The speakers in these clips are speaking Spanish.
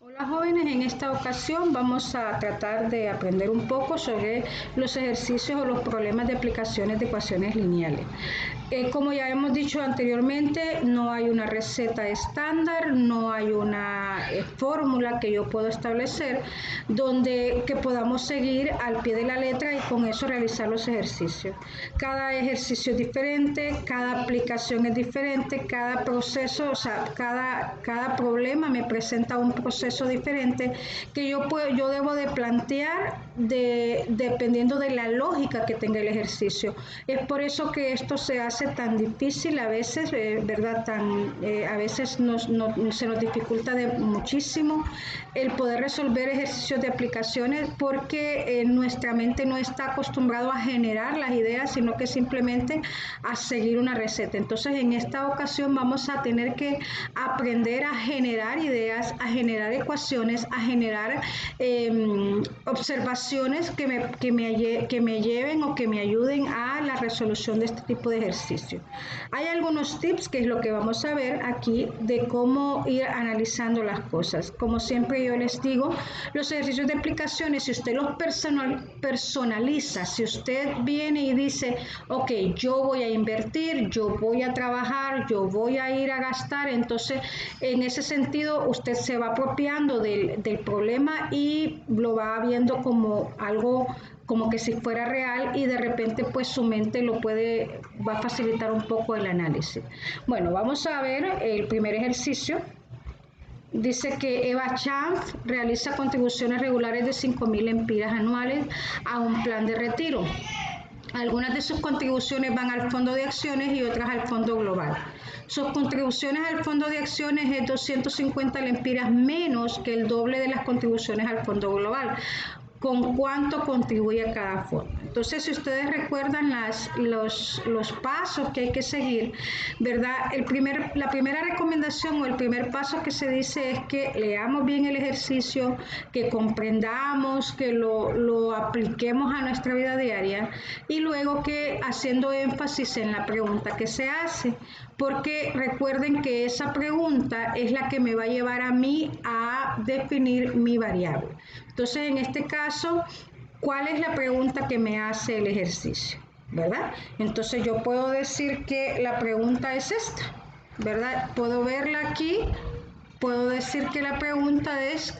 Hola jóvenes, en esta ocasión vamos a tratar de aprender un poco sobre los ejercicios o los problemas de aplicaciones de ecuaciones lineales. Como ya hemos dicho anteriormente, no hay una receta estándar, no hay una fórmula que yo puedo establecer que podamos seguir al pie de la letra y con eso realizar los ejercicios. Cada ejercicio es diferente, cada aplicación es diferente, cada proceso, o sea, cada problema me presenta un proceso diferente que yo debo de plantear dependiendo de la lógica que tenga el ejercicio. Es por eso que esto se hace tan difícil a veces, ¿verdad? A veces se nos dificulta muchísimo el poder resolver ejercicios de aplicaciones porque nuestra mente no está acostumbrado a generar las ideas, sino que simplemente a seguir una receta. Entonces, en esta ocasión vamos a tener que aprender a generar ideas, a generar ecuaciones, a generar observaciones que me lleven o que me ayuden a la resolución de este tipo de ejercicio. Hay algunos tips que es lo que vamos a ver aquí de cómo ir analizando las cosas. Como siempre yo les digo, los ejercicios de aplicaciones, si usted los personaliza, si usted viene y dice, ok, yo voy a invertir, yo voy a trabajar, yo voy a ir a gastar, entonces en ese sentido usted se va apropiando del problema y lo va viendo como algo como que si fuera real y de repente pues su mente va a facilitar un poco el análisis. Bueno, vamos a ver el primer ejercicio. Dice que Eva Chanf realiza contribuciones regulares de 5.000 lempiras anuales a un plan de retiro. Algunas de sus contribuciones van al fondo de acciones y otras al fondo global. Sus contribuciones al fondo de acciones es 250 lempiras menos que el doble de las contribuciones al fondo global. ¿Con cuánto contribuye cada fondo? Entonces, si ustedes recuerdan los pasos que hay que seguir, ¿verdad? La primera recomendación o el primer paso que se dice es que leamos bien el ejercicio, que comprendamos, que lo apliquemos a nuestra vida diaria y luego que haciendo énfasis en la pregunta que se hace, porque recuerden que esa pregunta es la que me va a llevar a mí a definir mi variable. Entonces, en este caso, ¿cuál es la pregunta que me hace el ejercicio? ¿Verdad? Entonces yo puedo decir que la pregunta es esta, ¿verdad? Puedo verla aquí, puedo decir que la pregunta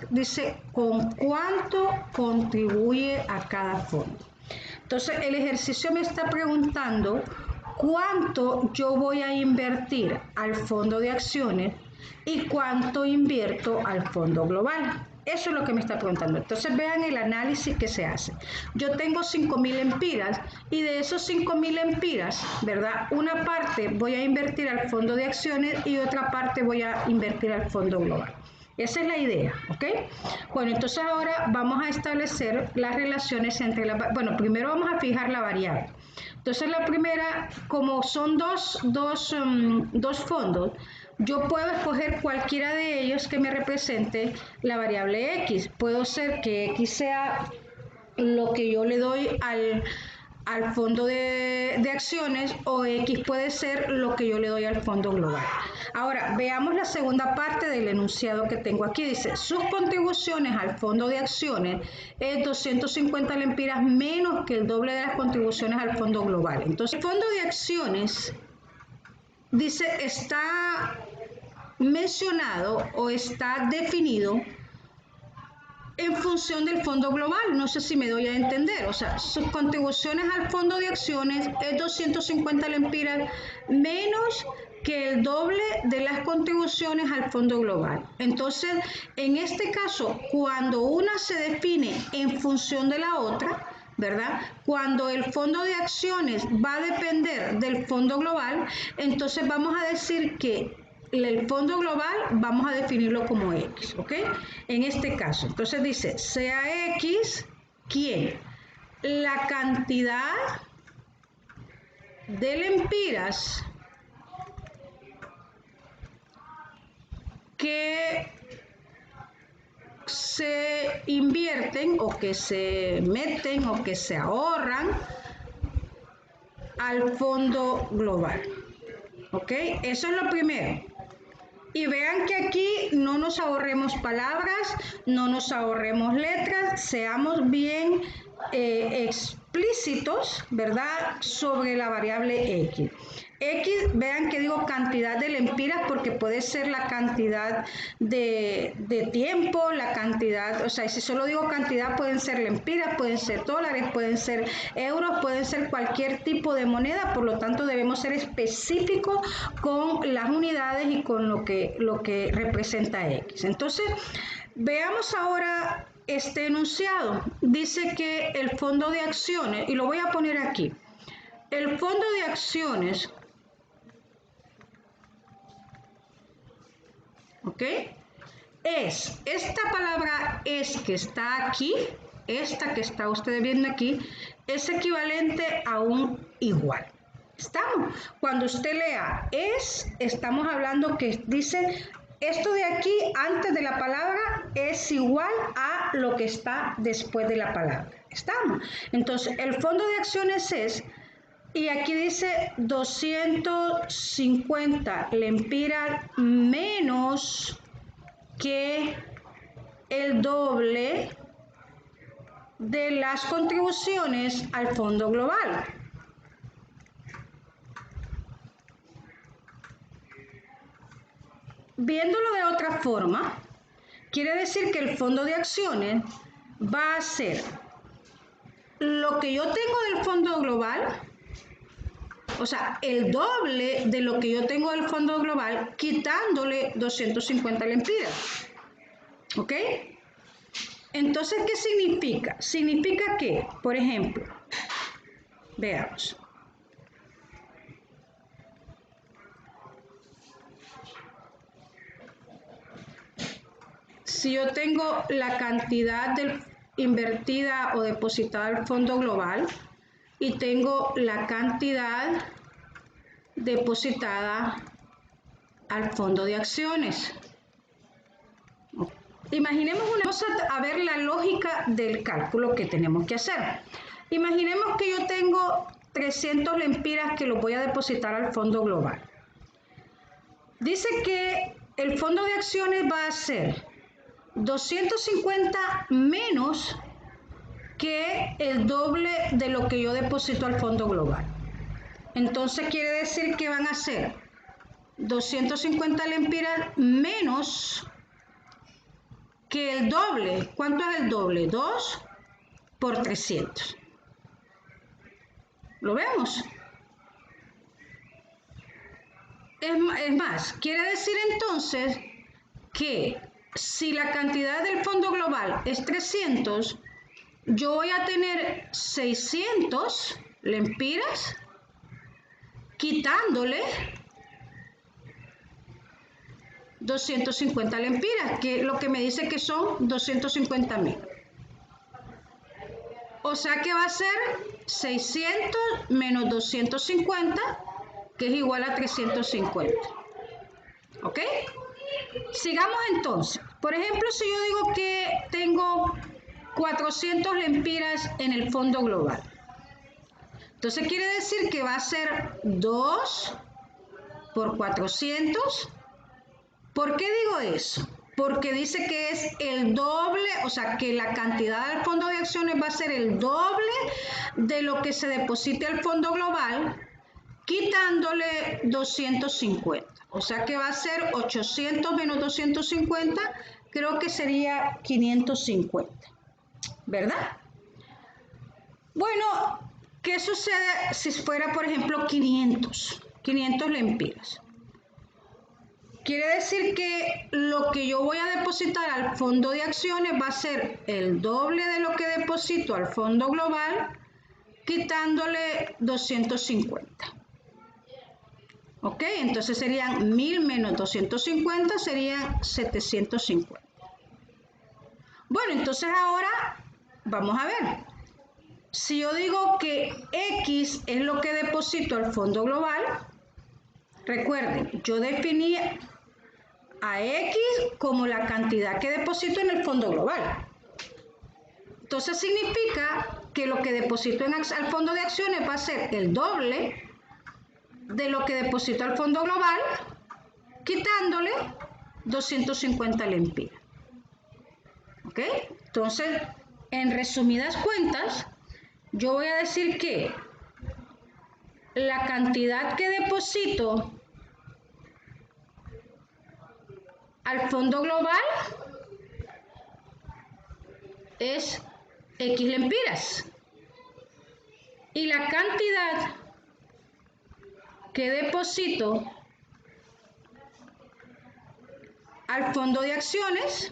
dice, ¿con cuánto contribuye a cada fondo? Entonces, el ejercicio me está preguntando cuánto yo voy a invertir al fondo de acciones y cuánto invierto al fondo global. Eso es lo que me está preguntando. Entonces vean el análisis que se hace. Yo tengo 5.000 lempiras y de esos 5.000 lempiras, ¿verdad? Una parte voy a invertir al fondo de acciones y otra parte voy a invertir al fondo global. Esa es la idea, ¿ok? Bueno, entonces ahora vamos a establecer las relaciones entre bueno, primero vamos a fijar la variable. Entonces la primera, como son dos fondos, yo puedo escoger cualquiera de ellos que me represente la variable X. Puedo ser que X sea lo que yo le doy al fondo de acciones o X puede ser lo que yo le doy al fondo global. Ahora, veamos la segunda parte del enunciado que tengo aquí. Dice, sus contribuciones al fondo de acciones es 250 lempiras menos que el doble de las contribuciones al fondo global. Entonces, el fondo de acciones, dice, está mencionado o está definido en función del fondo global. No sé si me doy a entender. O sea, sus contribuciones al fondo de acciones es 250 lempiras menos que el doble de las contribuciones al fondo global. Entonces, en este caso, cuando una se define en función de la otra, ¿verdad? Cuando el fondo de acciones va a depender del fondo global, entonces vamos a decir que el fondo global vamos a definirlo como X, ¿ok? En este caso, entonces dice, sea X, ¿quién? La cantidad de lempiras que se invierten o que se meten o que se ahorran al fondo global, ¿ok? Eso es lo primero. Y vean que aquí no nos ahorremos palabras, no nos ahorremos letras, seamos bien explícitos, ¿verdad?, sobre la variable X. X, vean que digo cantidad de lempiras porque puede ser la cantidad de tiempo, la cantidad, o sea, si solo digo cantidad pueden ser lempiras, pueden ser dólares, pueden ser euros, pueden ser cualquier tipo de moneda, por lo tanto debemos ser específicos con las unidades y con lo que representa X. Entonces, veamos ahora este enunciado. Dice que el fondo de acciones, y lo voy a poner aquí, el fondo de acciones, ¿ok?, es, esta palabra es que está aquí, esta que está ustedes viendo aquí, es equivalente a un igual. ¿Estamos? Cuando usted lea es, estamos hablando que dice, esto de aquí, antes de la palabra, es igual a lo que está después de la palabra. ¿Estamos? Entonces, el fondo de acciones es, y aquí dice 250 lempiras menos que el doble de las contribuciones al fondo global. Viéndolo de otra forma, quiere decir que el fondo de acciones va a ser lo que yo tengo del fondo global, o sea, el doble de lo que yo tengo del fondo global, quitándole 250 lempiras. ¿Ok? Entonces, ¿qué significa? Significa que, por ejemplo, veamos. Si yo tengo la cantidad invertida o depositada al fondo global y tengo la cantidad depositada al fondo de acciones. Imaginemos una cosa, a ver la lógica del cálculo que tenemos que hacer. Imaginemos que yo tengo 300 lempiras que los voy a depositar al fondo global. Dice que el fondo de acciones va a ser 250 menos que el doble de lo que yo deposito al fondo global. Entonces quiere decir que van a ser 250 lempiras menos que el doble. ¿Cuánto es el doble? 2 por 300. ¿Lo vemos? Es más, quiere decir entonces que si la cantidad del fondo global es 300, yo voy a tener 600 lempiras quitándole 250 lempiras, que lo que me dice que son 250.000. O sea que va a ser 600 menos 250, que es igual a 350. ¿Ok? Sigamos entonces. Por ejemplo, si yo digo que tengo 400 lempiras en el fondo global. Entonces quiere decir que va a ser 2 por 400. ¿Por qué digo eso? Porque dice que es el doble, o sea, que la cantidad del fondo de acciones va a ser el doble de lo que se deposite al fondo global, quitándole 250. O sea que va a ser 800 menos 250, creo que sería 550, ¿verdad? Bueno, ¿qué sucede si fuera, por ejemplo, 500 lempiras? Quiere decir que lo que yo voy a depositar al fondo de acciones va a ser el doble de lo que deposito al fondo global, quitándole 250. ¿Ok? Entonces serían 1000 menos 250, serían 750. Bueno, entonces ahora vamos a ver. Si yo digo que X es lo que deposito al fondo global, recuerden, yo definí a X como la cantidad que deposito en el fondo global. Entonces significa que lo que deposito al fondo de acciones va a ser el doble de lo que deposito al fondo global, quitándole 250 lempiras. ¿Ok? Entonces, en resumidas cuentas, yo voy a decir que la cantidad que deposito al fondo global es X lempiras. Y la cantidad que deposito al fondo de acciones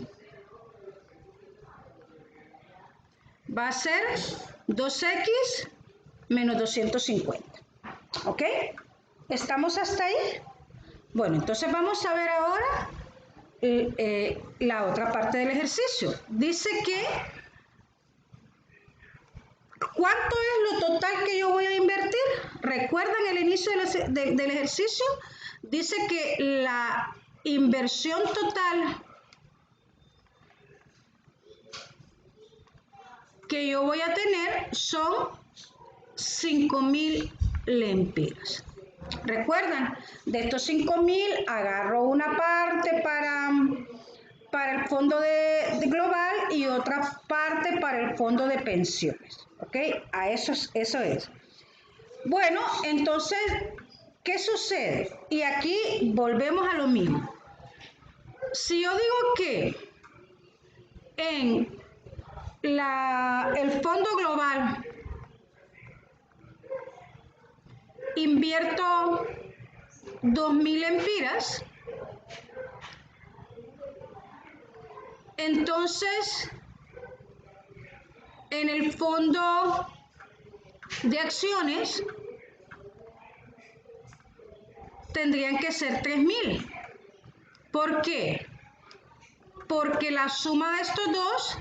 va a ser 2X menos 250. ¿Ok? ¿Estamos hasta ahí? Bueno, entonces vamos a ver ahora la otra parte del ejercicio. Dice que ¿cuánto es lo total que yo voy a invertir? ¿Recuerdan el inicio del ejercicio? Dice que la inversión total que yo voy a tener son 5.000 lempiras. ¿Recuerdan? De estos 5.000 agarro una parte para el fondo de global y otra parte para el fondo de pensiones. ¿Ok? Eso es. Bueno, entonces, ¿qué sucede? Y aquí volvemos a lo mismo. Si yo digo que en el fondo global invierto 2.000 lempiras, entonces en el fondo de acciones tendrían que ser 3.000. ¿Por qué? Porque la suma de estos dos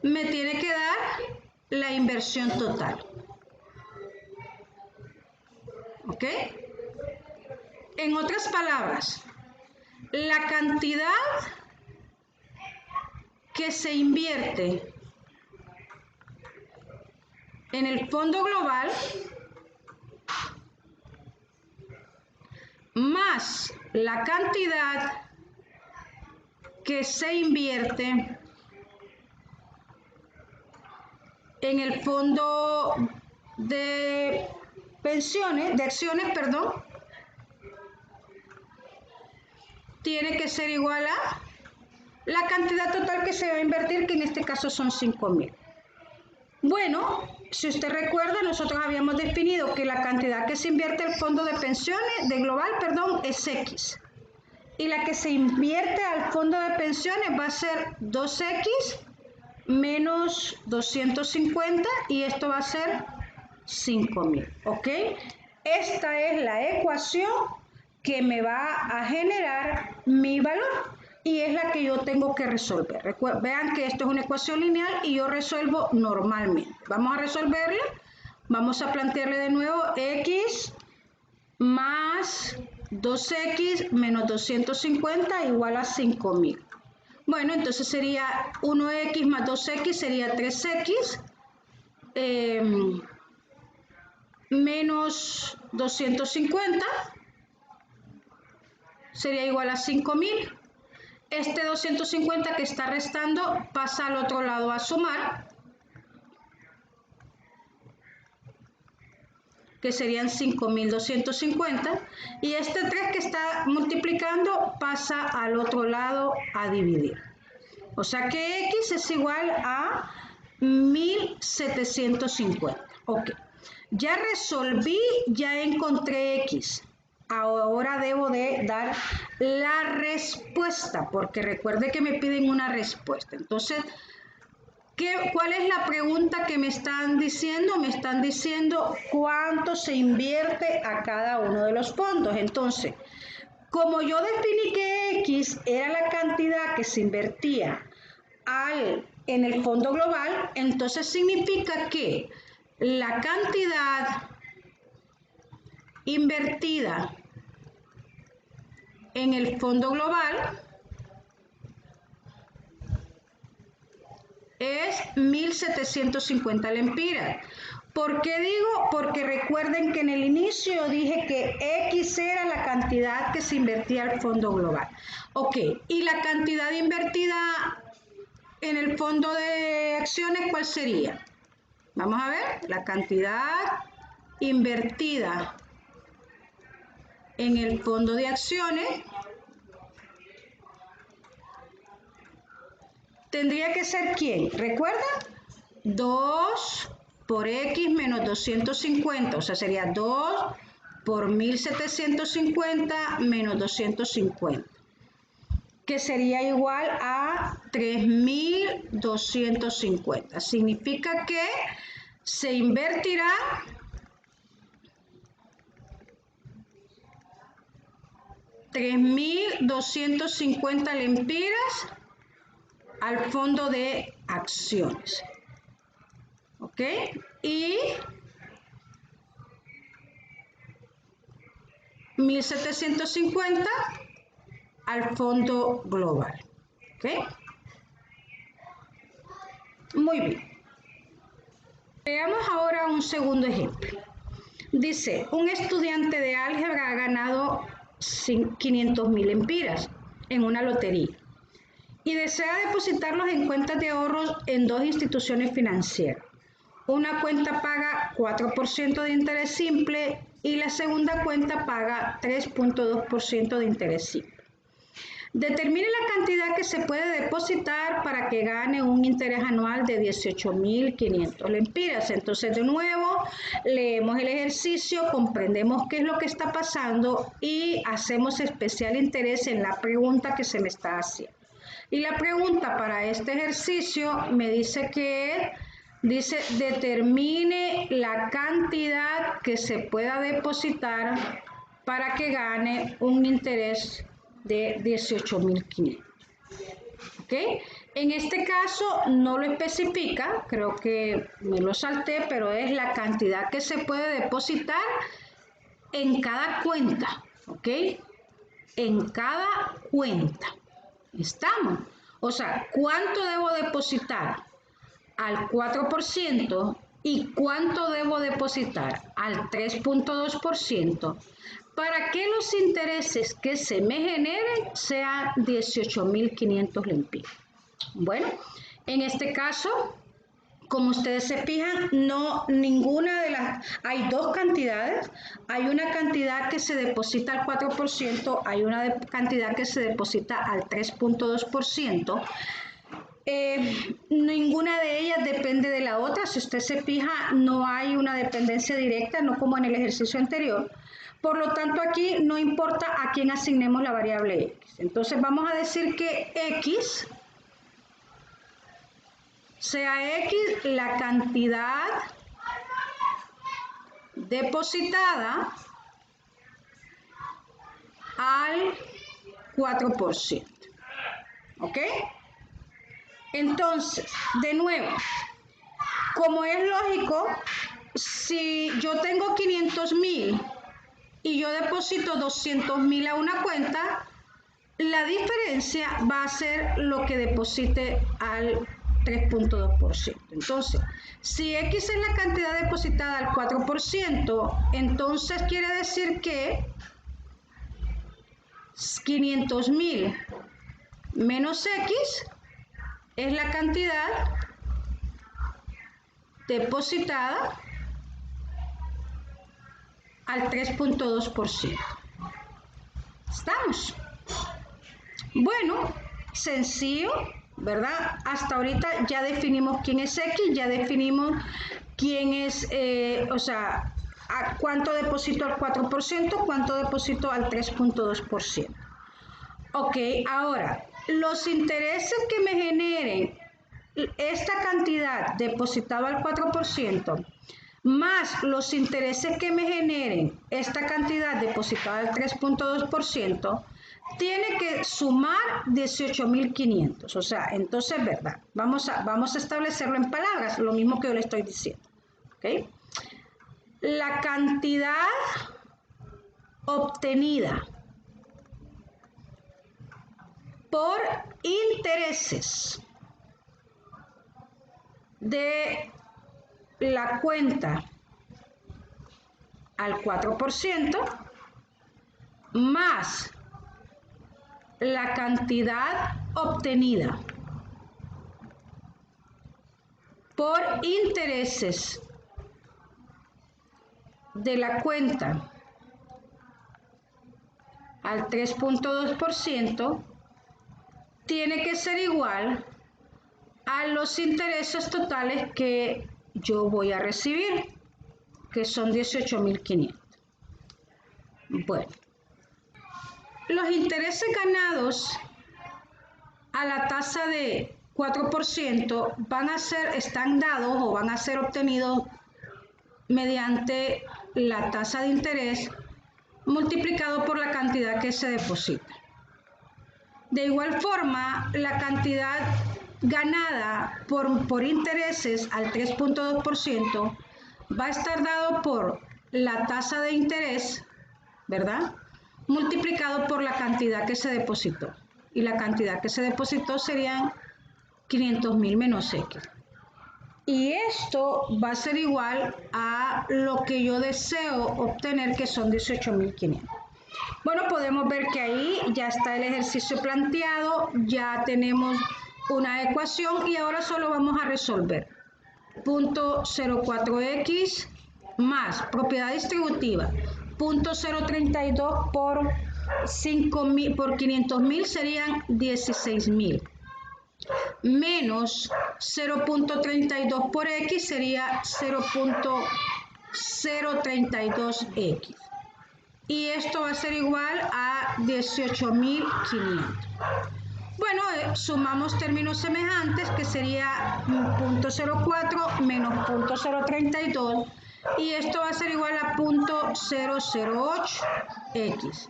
me tiene que dar la inversión total. ¿Ok? En otras palabras, la cantidad que se invierte en el fondo global más la cantidad que se invierte en el fondo de acciones, tiene que ser igual a la cantidad total que se va a invertir, que en este caso son 5.000. Bueno, si usted recuerda, nosotros habíamos definido que la cantidad que se invierte al fondo de pensiones, de global, es X. Y la que se invierte al fondo de pensiones va a ser 2X menos 250 y esto va a ser 5.000. ¿Ok? Esta es la ecuación que me va a generar mi valor y es la que yo tengo que resolver. Vean que esto es una ecuación lineal y yo resuelvo normalmente. Vamos a resolverla. Vamos a plantearle de nuevo X más 2X menos 250 igual a 5.000. Bueno, entonces sería 1X más 2X sería 3X menos 250 sería igual a 5.000. Este 250 que está restando pasa al otro lado a sumar, que serían 5.250, y este 3 que está multiplicando pasa al otro lado a dividir. O sea que X es igual a 1.750. Ok, ya resolví, ya encontré X. Ahora debo de dar la respuesta, porque recuerde que me piden una respuesta. Entonces, ¿cuál es la pregunta que me están diciendo? Me están diciendo cuánto se invierte a cada uno de los fondos. Entonces, como yo definí que X era la cantidad que se invertía en el fondo global, entonces significa que la cantidad invertida en el fondo global es 1.750 lempiras. ¿Por qué digo? Porque recuerden que en el inicio dije que X era la cantidad que se invertía al fondo global. Ok, y la cantidad invertida en el fondo de acciones, ¿cuál sería? Vamos a ver, la cantidad invertida en el fondo de acciones tendría que ser ¿quién? ¿Recuerda? 2 por X menos 250, o sea, sería 2 por 1750 menos 250, que sería igual a 3250. Significa que se invertirá 3250 lempiras al fondo de acciones. ¿Ok? Y 1750 al fondo global. ¿Ok? Muy bien. Veamos ahora un segundo ejemplo. Dice, un estudiante de álgebra ha ganado 500.000 lempiras en una lotería y desea depositarlos en cuentas de ahorros en dos instituciones financieras. Una cuenta paga 4% de interés simple y la segunda cuenta paga 3.2% de interés simple. Determine la cantidad que se puede depositar para que gane un interés anual de 18.500 lempiras. Entonces, de nuevo, leemos el ejercicio, comprendemos qué es lo que está pasando y hacemos especial interés en la pregunta que se me está haciendo. Y la pregunta para este ejercicio me dice que determine la cantidad que se pueda depositar para que gane un interés de 18.500. ¿Ok? En este caso no lo especifica, creo que me lo salté, pero es la cantidad que se puede depositar en cada cuenta. ¿Ok? En cada cuenta. ¿Estamos? O sea, ¿cuánto debo depositar al 4% y cuánto debo depositar al 3.2%? Para que los intereses que se me generen sean 18.500 lempiras. Bueno, en este caso, como ustedes se fijan, hay dos cantidades. Hay una cantidad que se deposita al 4%, hay una cantidad que se deposita al 3.2%. Ninguna de ellas depende de la otra. Si usted se fija, no hay una dependencia directa, no como en el ejercicio anterior. Por lo tanto, aquí no importa a quién asignemos la variable X. Entonces vamos a decir que X sea X la cantidad depositada al 4%. ¿Ok? Entonces, de nuevo, como es lógico, si yo tengo 500.000 y yo deposito 200.000 a una cuenta, la diferencia va a ser lo que deposite al 3.2%. Entonces, si X es la cantidad depositada al 4%, entonces quiere decir que 500.000 menos X es la cantidad depositada al 3.2%. ¿Estamos? Bueno, sencillo, ¿verdad? Hasta ahorita ya definimos quién es X, ya definimos quién es, cuánto deposito al 4%, cuánto deposito al 3.2%. Ok, ahora, los intereses que me generen esta cantidad depositada al 4%, más los intereses que me generen esta cantidad depositada al 3.2%, tiene que sumar 18.500. O sea, entonces, ¿verdad? Vamos a establecerlo en palabras, lo mismo que yo le estoy diciendo. ¿Ok? La cantidad obtenida por intereses de la cuenta al 4% más la cantidad obtenida por intereses de la cuenta al 3.2% tiene que ser igual a los intereses totales que yo voy a recibir, que son 18.500. Bueno, los intereses ganados a la tasa de 4% están dados o van a ser obtenidos mediante la tasa de interés multiplicado por la cantidad que se deposita. De igual forma, la cantidad ganada por intereses al 3.2% va a estar dado por la tasa de interés, ¿verdad? Multiplicado por la cantidad que se depositó. Y la cantidad que se depositó serían 500.000 menos X. Y esto va a ser igual a lo que yo deseo obtener, que son 18.500. Bueno, podemos ver que ahí ya está el ejercicio planteado, ya tenemos una ecuación y ahora solo vamos a resolver. Punto 0,4x más propiedad distributiva. Punto 0,32 por 500.000 serían 16.000. Menos 0.32 por x sería 0.032x. Y esto va a ser igual a 18.500. Bueno, sumamos términos semejantes, que sería 0.04 menos 0.032, y esto va a ser igual a 0.008x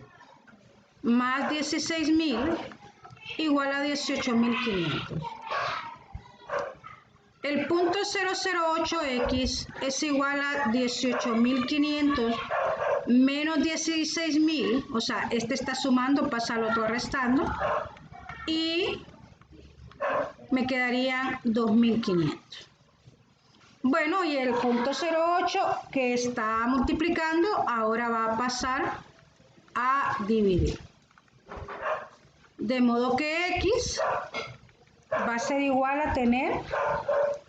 más 16.000 igual a 18.500. El 0.008x es igual a 18.500 menos 16.000, o sea, este está sumando, pasa al otro restando, y me quedarían 2.500. Bueno, y el 0.08 que está multiplicando ahora va a pasar a dividir. De modo que x va a ser igual a tener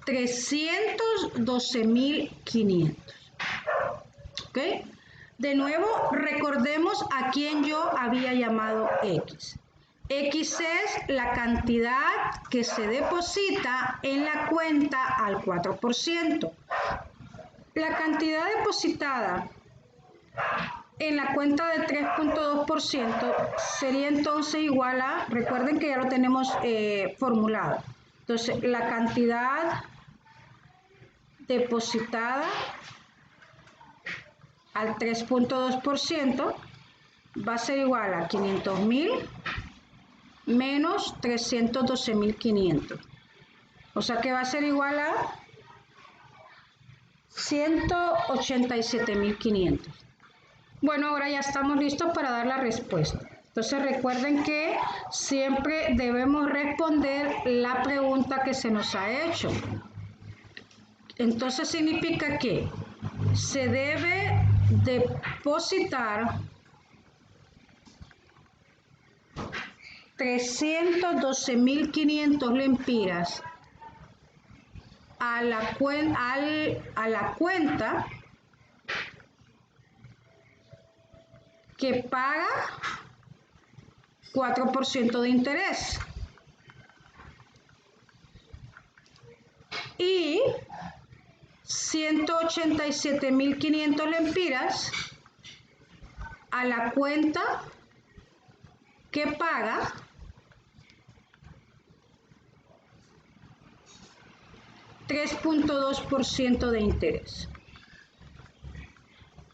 312.500. ¿Ok? De nuevo, recordemos a quién yo había llamado x. X es la cantidad que se deposita en la cuenta al 4%. La cantidad depositada en la cuenta del 3.2% sería entonces igual a, recuerden que ya lo tenemos formulado. Entonces, la cantidad depositada al 3.2% va a ser igual a 500.000 menos 312.500. O sea que va a ser igual a 187.500. Bueno, ahora ya estamos listos para dar la respuesta. Entonces recuerden que siempre debemos responder la pregunta que se nos ha hecho. Entonces significa que se debe depositar 312.500 lempiras a la cuenta que paga 4% de interés y 187.500 lempiras a la cuenta que paga 3.2% de interés.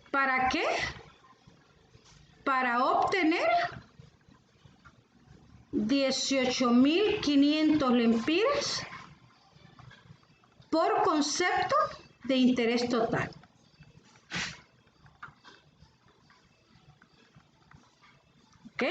¿Para qué? Para obtener 18.500 lempiras por concepto de interés total. ¿Ok?